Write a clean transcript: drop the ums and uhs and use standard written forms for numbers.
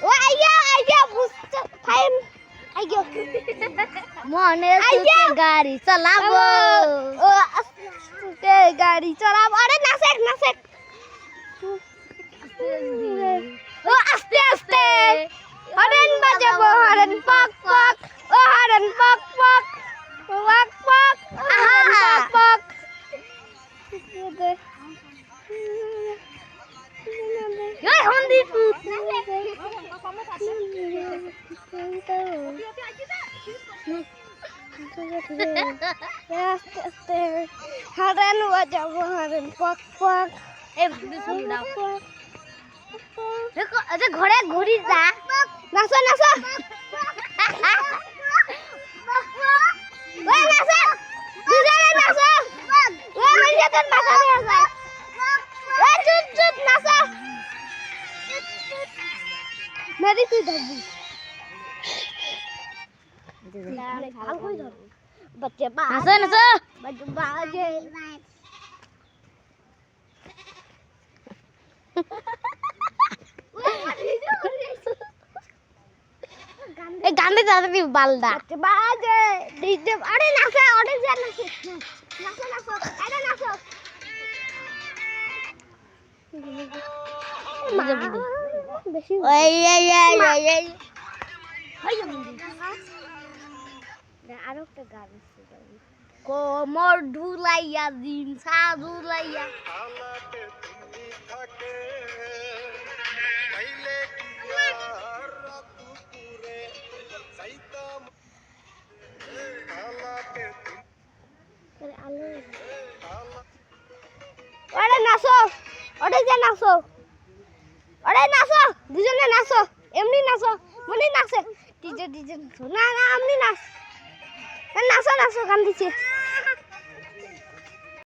ও আইয়া বুঝতে ফাইন আইয়া মনে সুখে গাড়ি চালাবো ও আস্তে গাড়ি চালাবো আরে নাচেক ও আস্তে আস্তে হরেন বাজাবো হরেন পক পক ও হরেন পক পক পক পক আহা পক এই হন্দি আস্তে আস্তে হরেন বাজাবো হরেন পক পক এই ভাবি শুনি দাও দেখো আজ ঘরে ঘুরি যা নাচো নাচো ওই নাচো দুজনে নাচো ওই মানে তোর মাথা দিয়ে আছে ওই চুপ নাচো মেরি তুই ধরবি ভাল কই ধর বাচ্চা নাচো নাচো বাচ্চা বাজে এই গান্ডে যাবি বালদা বাচ্চা বাজে ডিজে আরে নাচো অনেক জন নাচো আরে নাচো বেশি ওই আরো একটা গান আছে কোমর ঢুলাইয়া দিন সা ঢুলাইয়া ওরে নাচো ওরে যে নাচো দুজনে নাচো এমনি নাচো মনে নাচে ডিজে নাচো না আমনি নাচ নাচো গান দিছে